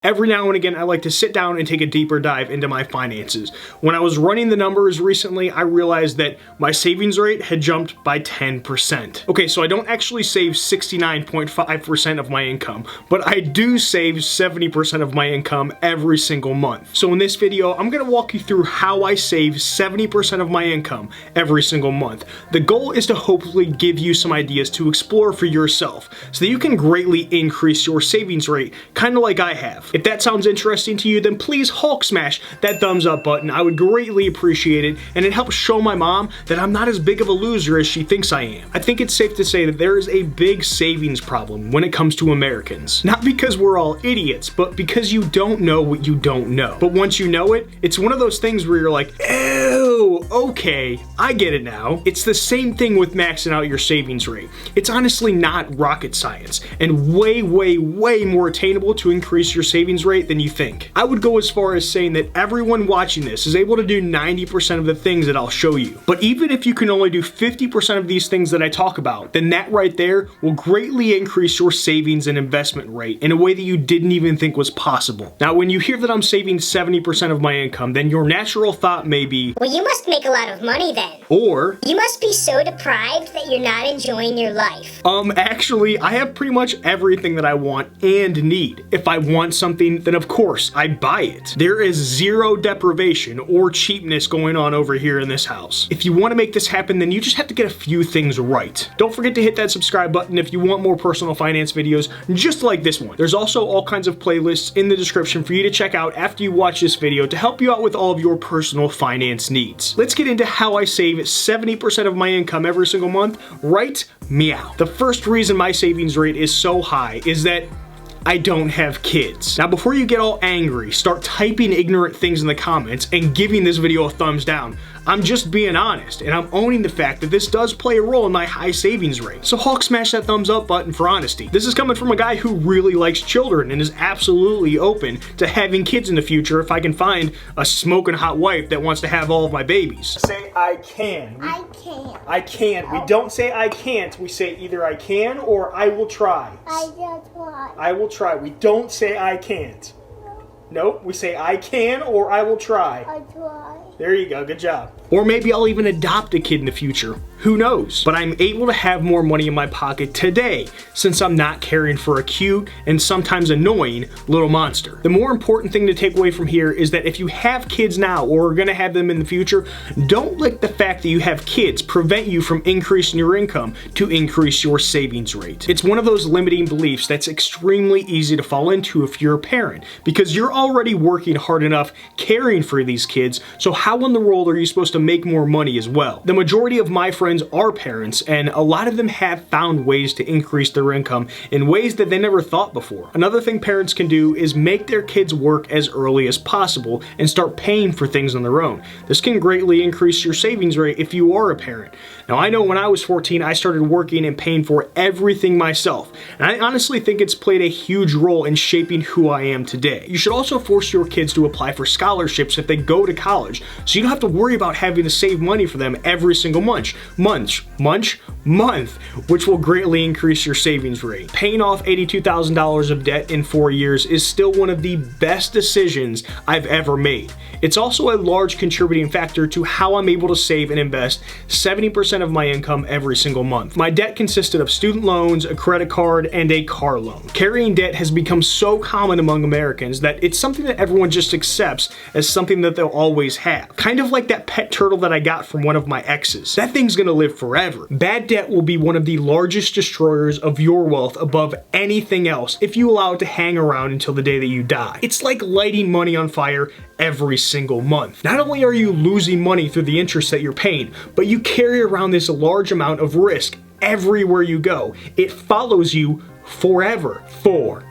Every now and again, I like to sit down and take a deeper dive into my finances. When I was running the numbers recently, I realized that my savings rate had jumped by 10%. Okay, so I don't actually save 69.5% of my income, but I do save 70% of my income every single month. So in this video, I'm gonna walk you through how I save 70% of my income every single month. The goal is to hopefully give you some ideas to explore for yourself so that you can greatly increase your savings rate, kind of like I have. If that sounds interesting to you, then please Hulk smash that thumbs up button. I would greatly appreciate it, and it helps show my mom that I'm not as big of a loser as she thinks I am. I think it's safe to say that there is a big savings problem when it comes to Americans. Not because we're all idiots, but because you don't know what you don't know. But once you know it, it's one of those things where you're like, ew, okay, I get it now. It's the same thing with maxing out your savings rate. It's honestly not rocket science, and way more attainable to increase your savings rate than you think. I would go as far as saying that everyone watching this is able to do 90% of the things that I'll show you. But even if you can only do 50% of these things that I talk about, then that right there will greatly increase your savings and investment rate in a way that you didn't even think was possible. Now, when you hear that I'm saving 70% of my income, then your natural thought may be, well, you must make a lot of money then. Or, you must be so deprived that you're not enjoying your life. Actually, I have pretty much everything that I want and need. If I want something, then of course I buy it. There is zero deprivation or cheapness going on over here in this house. If you want to make this happen, then you just have to get a few things right. Don't forget to hit that subscribe button if you want more personal finance videos just like this one. There's also all kinds of playlists in the description for you to check out after you watch this video to help you out with all of your personal finance needs. Let's get into how I save 70% of my income every single month. Right? Meow. The first reason my savings rate is so high is that I don't have kids. Now, before you get all angry, start typing ignorant things in the comments and giving this video a thumbs down. I'm just being honest, and I'm owning the fact that this does play a role in my high savings rate. So Hulk smash that thumbs up button for honesty. This is coming from a guy who really likes children and is absolutely open to having kids in the future if I can find a smoking hot wife that wants to have all of my babies. Say I can. I can't. I can. We don't say I can't. We say either I can or I will try. I just want. I will try. We don't say I can't. Nope, we say I can or I will try. I try. There you go, good job. Or maybe I'll even adopt a kid in the future. Who knows? But I'm able to have more money in my pocket today since I'm not caring for a cute and sometimes annoying little monster. The more important thing to take away from here is that if you have kids now or are gonna have them in the future, don't let the fact that you have kids prevent you from increasing your income to increase your savings rate. It's one of those limiting beliefs that's extremely easy to fall into if you're a parent, because you're already working hard enough caring for these kids, so how in the world are you supposed to make more money as well? The majority of my friends are parents, and a lot of them have found ways to increase their income in ways that they never thought before. Another thing parents can do is make their kids work as early as possible and start paying for things on their own. This can greatly increase your savings rate if you are a parent. Now, I know when I was 14, I started working and paying for everything myself, and I honestly think it's played a huge role in shaping who I am today. You should also force your kids to apply for scholarships if they go to college, so you don't have to worry about having to save money for them every single month, which will greatly increase your savings rate. Paying off $82,000 of debt in 4 years is still one of the best decisions I've ever made. It's also a large contributing factor to how I'm able to save and invest 70% of my income every single month. My debt consisted of student loans, a credit card, and a car loan. Carrying debt has become so common among Americans that it's something that everyone just accepts as something that they'll always have. Kind of like that pet turtle that I got from one of my exes. That thing's gonna live forever. Bad debt will be one of the largest destroyers of your wealth above anything else if you allow it to hang around until the day that you die. It's like lighting money on fire every single month. Not only are you losing money through the interest that you're paying, but you carry around this large amount of risk everywhere you go. It follows you forever. Forever.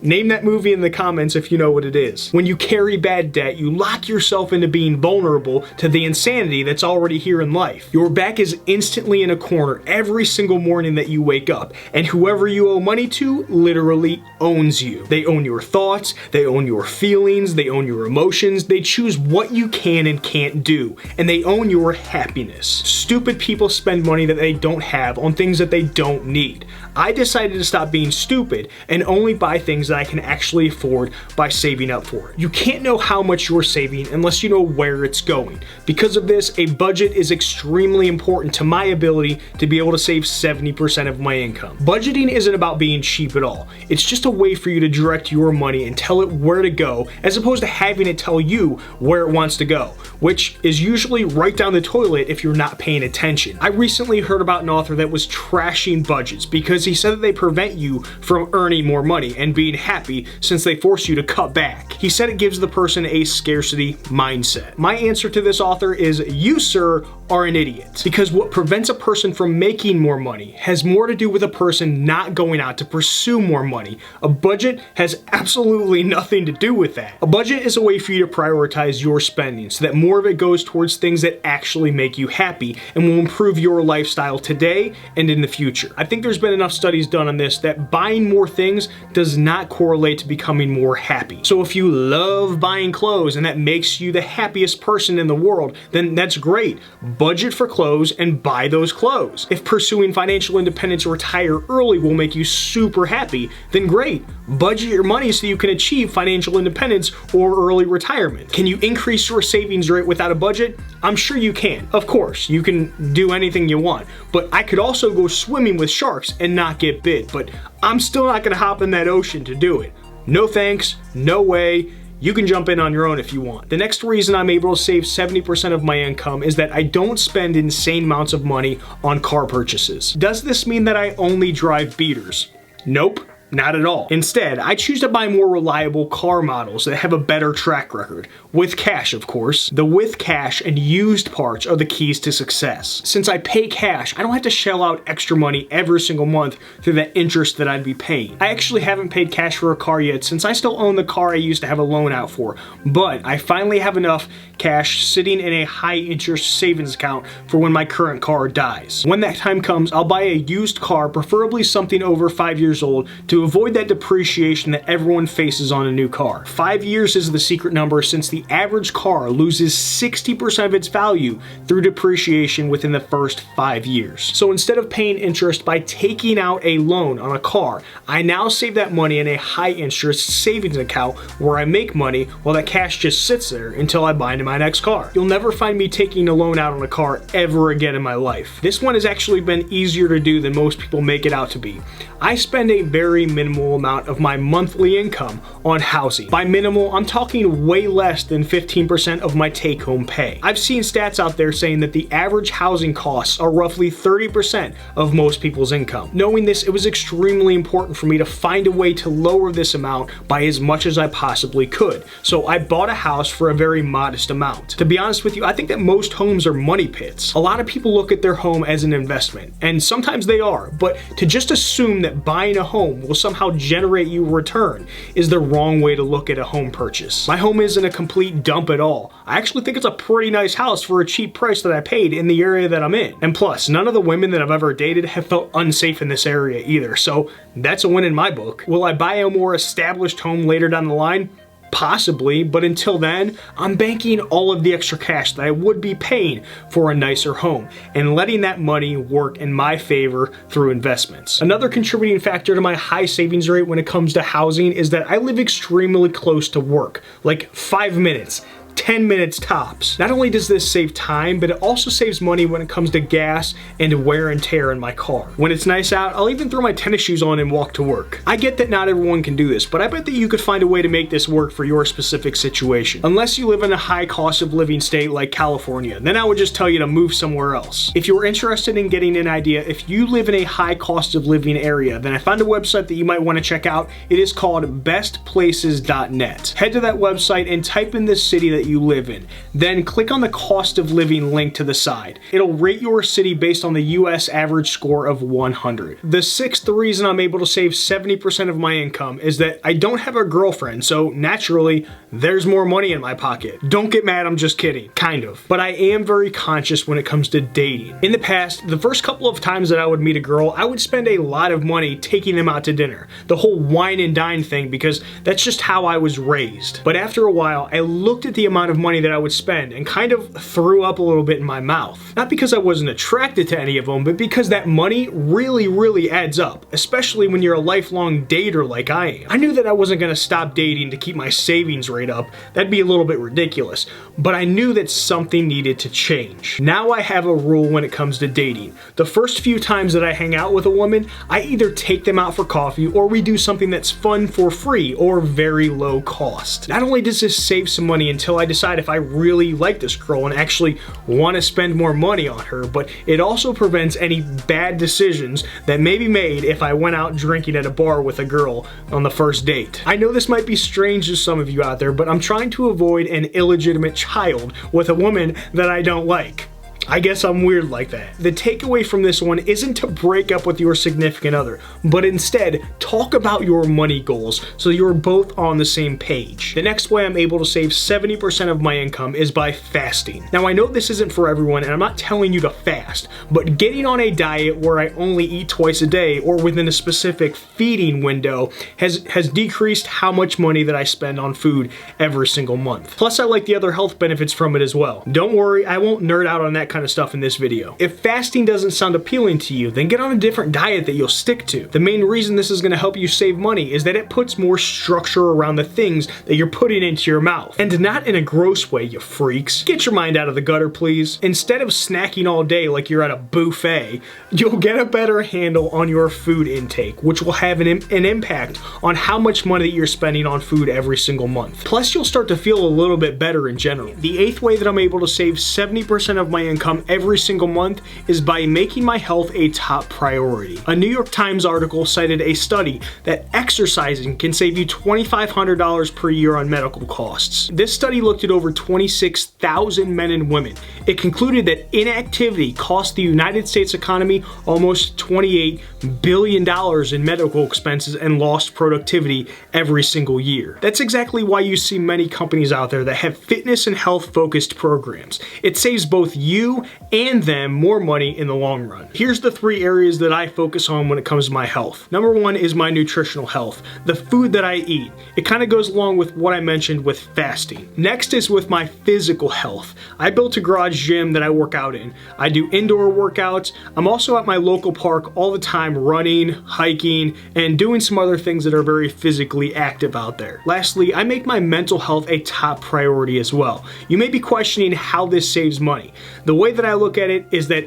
Name that movie in the comments if you know what it is. When you carry bad debt, you lock yourself into being vulnerable to the insanity that's already here in life. Your back is instantly in a corner every single morning that you wake up, and whoever you owe money to literally owns you. They own your thoughts, they own your feelings, they own your emotions, they choose what you can and can't do, and they own your happiness. Stupid people spend money that they don't have on things that they don't need. I decided to stop being stupid and only buy things that that I can actually afford by saving up for it. You can't know how much you're saving unless you know where it's going. Because of this, a budget is extremely important to my ability to be able to save 70% of my income. Budgeting isn't about being cheap at all. It's just a way for you to direct your money and tell it where to go, as opposed to having it tell you where it wants to go, which is usually right down the toilet if you're not paying attention. I recently heard about an author that was trashing budgets because he said that they prevent you from earning more money and being happy since they force you to cut back. He said it gives the person a scarcity mindset. My answer to this author is, you, sir, are an idiot. Because what prevents a person from making more money has more to do with a person not going out to pursue more money. A budget has absolutely nothing to do with that. A budget is a way for you to prioritize your spending so that more of it goes towards things that actually make you happy and will improve your lifestyle today and in the future. I think there's been enough studies done on this that buying more things does not correlate to becoming more happy. So if you love buying clothes and that makes you the happiest person in the world, then that's great. Budget for clothes and buy those clothes. If pursuing financial independence or retire early will make you super happy, then great. Budget your money so you can achieve financial independence or early retirement. Can you increase your savings rate without a budget? I'm sure you can. Of course, you can do anything you want, but I could also go swimming with sharks and not get bit, but I'm still not gonna hop in that ocean to do it. No thanks, no way. You can jump in on your own if you want. The next reason I'm able to save 70% of my income is that I don't spend insane amounts of money on car purchases. Does this mean that I only drive beaters? Nope. Not at all. Instead, I choose to buy more reliable car models that have a better track record. With cash, of course. The with cash and used parts are the keys to success. Since I pay cash, I don't have to shell out extra money every single month through the interest that I'd be paying. I actually haven't paid cash for a car yet since I still own the car I used to have a loan out for, but I finally have enough cash sitting in a high interest savings account for when my current car dies. When that time comes, I'll buy a used car, preferably something over 5 years old, to avoid that depreciation that everyone faces on a new car. 5 years is the secret number since the average car loses 60% of its value through depreciation within the first 5 years. So instead of paying interest by taking out a loan on a car, I now save that money in a high interest savings account where I make money while that cash just sits there until I buy into my next car. You'll never find me taking a loan out on a car ever again in my life. This one has actually been easier to do than most people make it out to be. I spend a very minimal amount of my monthly income on housing. By minimal, I'm talking way less than 15% of my take-home pay. I've seen stats out there saying that the average housing costs are roughly 30% of most people's income. Knowing this, it was extremely important for me to find a way to lower this amount by as much as I possibly could. So I bought a house for a very modest amount. To be honest with you, I think that most homes are money pits. A lot of people look at their home as an investment, and sometimes they are, but to just assume that buying a home will somehow generate you a return is the wrong way to look at a home purchase. My home isn't a complete dump at all. I actually think it's a pretty nice house for a cheap price that I paid in the area that I'm in. And plus, none of the women that I've ever dated have felt unsafe in this area either, so that's a win in my book. Will I buy a more established home later down the line? Possibly, but until then, I'm banking all of the extra cash that I would be paying for a nicer home and letting that money work in my favor through investments. Another contributing factor to my high savings rate when it comes to housing is that I live extremely close to work, like 5 minutes. 10 minutes tops. Not only does this save time, but it also saves money when it comes to gas and wear and tear in my car. When it's nice out, I'll even throw my tennis shoes on and walk to work. I get that not everyone can do this, but I bet that you could find a way to make this work for your specific situation. Unless you live in a high cost of living state like California, then I would just tell you to move somewhere else. If you're interested in getting an idea, if you live in a high cost of living area, then I found a website that you might want to check out. It is called bestplaces.net. Head to that website and type in the city that you live in. Then click on the cost of living link to the side. It'll rate your city based on the US average score of 100. The sixth reason I'm able to save 70% of my income is that I don't have a girlfriend, so naturally, there's more money in my pocket. Don't get mad, I'm just kidding. Kind of. But I am very conscious when it comes to dating. In the past, the first couple of times that I would meet a girl, I would spend a lot of money taking them out to dinner. The whole wine and dine thing, because that's just how I was raised. But after a while, I looked at the amount amount of money that I would spend and kind of threw up a little bit in my mouth. Not because I wasn't attracted to any of them, but because that money really adds up, especially when you're a lifelong dater like I am. I knew that I wasn't going to stop dating to keep my savings rate up. That'd be a little bit ridiculous, but I knew that something needed to change. Now I have a rule when it comes to dating. The first few times that I hang out with a woman, I either take them out for coffee or we do something that's fun for free or very low cost. Not only does this save some money until I decide if I really like this girl and actually want to spend more money on her, but it also prevents any bad decisions that may be made if I went out drinking at a bar with a girl on the first date. I know this might be strange to some of you out there, but I'm trying to avoid an illegitimate child with a woman that I don't like. I guess I'm weird like that. The takeaway from this one isn't to break up with your significant other, but instead talk about your money goals so you're both on the same page. The next way I'm able to save 70% of my income is by fasting. Now I know this isn't for everyone and I'm not telling you to fast, but getting on a diet where I only eat twice a day or within a specific feeding window has decreased how much money that I spend on food every single month. Plus I like the other health benefits from it as well. Don't worry, I won't nerd out on that kind of stuff in this video. If fasting doesn't sound appealing to you, then get on a different diet that you'll stick to. The main reason this is going to help you save money is that it puts more structure around the things that you're putting into your mouth. And not in a gross way, you freaks. Get your mind out of the gutter, please. Instead of snacking all day like you're at a buffet, you'll get a better handle on your food intake, which will have an impact on how much money that you're spending on food every single month. Plus, you'll start to feel a little bit better in general. The 8th way that I'm able to save 70% of my income every single month is by making my health a top priority. A New York Times article cited a study that exercising can save you $2,500 per year on medical costs. This study looked at over 26,000 men and women. It concluded that inactivity cost the United States economy almost $28 billion in medical expenses and lost productivity every single year. That's exactly why you see many companies out there that have fitness and health focused programs. It saves both you and them more money in the long run. Here's the 3 areas that I focus on when it comes to my health. Number 1 is my nutritional health, the food that I eat. It kind of goes along with what I mentioned with fasting. Next is with my physical health. I built a garage gym that I work out in. I do indoor workouts. I'm also at my local park all the time running, hiking, and doing some other things that are very physically active out there. Lastly, I make my mental health a top priority as well. You may be questioning how this saves money. The way that I look at it is that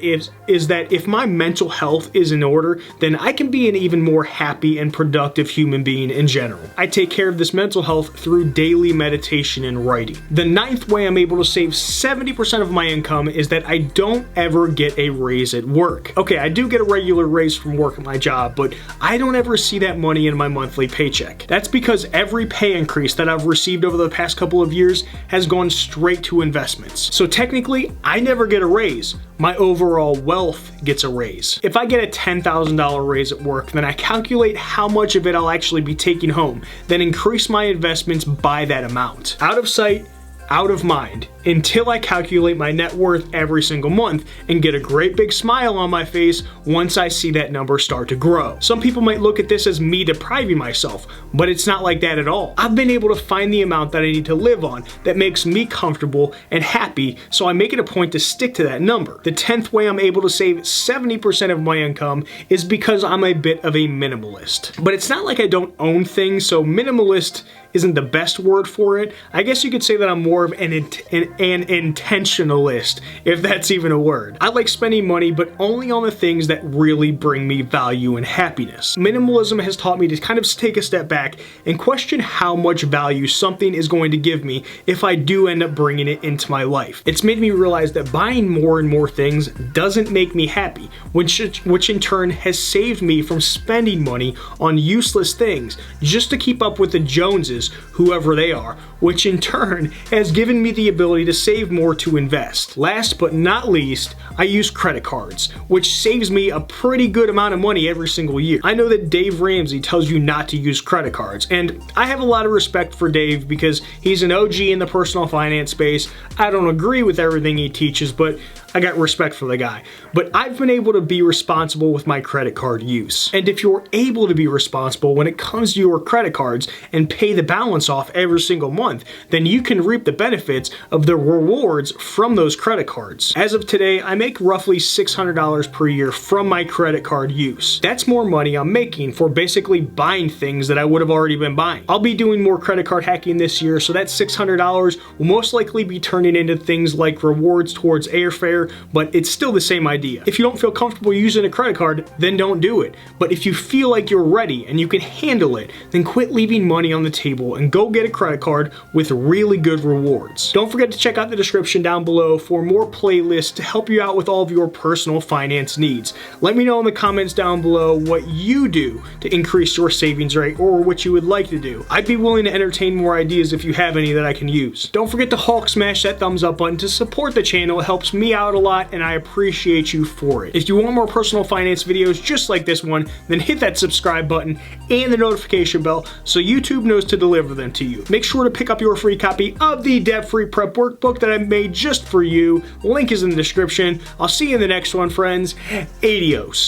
if my mental health is in order, then I can be an even more happy and productive human being in general. I take care of this mental health through daily meditation and writing. The 9th way I'm able to save 70% of my income is that I don't ever get a raise at work. Okay, I do get a regular raise from work at my job, but I don't ever see that money in my monthly paycheck. That's because every pay increase that I've received over the past couple of years has gone straight to investments. So technically, I never get a raise. My overall wealth gets a raise. If I get a $10,000 raise at work, then I calculate how much of it I'll actually be taking home, then increase my investments by that amount. Out of sight, out of mind, until I calculate my net worth every single month and get a great big smile on my face once I see that number start to grow. Some people might look at this as me depriving myself, but it's not like that at all. I've been able to find the amount that I need to live on that makes me comfortable and happy, so I make it a point to stick to that number. The 10th way I'm able to save 70% of my income is because I'm a bit of a minimalist. But it's not like I don't own things, so minimalist isn't the best word for it. I guess you could say that I'm more of an intentionalist, if that's even a word. I like spending money, but only on the things that really bring me value and happiness. Minimalism has taught me to kind of take a step back and question how much value something is going to give me if I do end up bringing it into my life. It's made me realize that buying more and more things doesn't make me happy, which in turn has saved me from spending money on useless things just to keep up with the Joneses, whoever they are, which in turn has given me the ability to save more to invest. Last but not least, I use credit cards, which saves me a pretty good amount of money every single year. I know that Dave Ramsey tells you not to use credit cards, and I have a lot of respect for Dave because he's an OG in the personal finance space. I don't agree with everything he teaches, but I got respect for the guy. But I've been able to be responsible with my credit card use. And if you're able to be responsible when it comes to your credit cards and pay the balance off every single month, then you can reap the benefits of the rewards from those credit cards. As of today, I make roughly $600 per year from my credit card use. That's more money I'm making for basically buying things that I would have already been buying. I'll be doing more credit card hacking this year, so that $600 will most likely be turning into things like rewards towards airfare, but it's still the same idea. If you don't feel comfortable using a credit card, then don't do it. But if you feel like you're ready and you can handle it, then quit leaving money on the table and go get a credit card with really good rewards. Don't forget to check out the description down below for more playlists to help you out with all of your personal finance needs. Let me know in the comments down below what you do to increase your savings rate or what you would like to do. I'd be willing to entertain more ideas if you have any that I can use. Don't forget to Hulk smash that thumbs up button to support the channel. It helps me out a lot and I appreciate you for it. If you want more personal finance videos just like this one, then hit that subscribe button and the notification bell so YouTube knows to deliver them to you. Make sure to pick up your free copy of the debt-free prep workbook that I made just for you. Link is in the description. I'll see you in the next one, friends. Adios.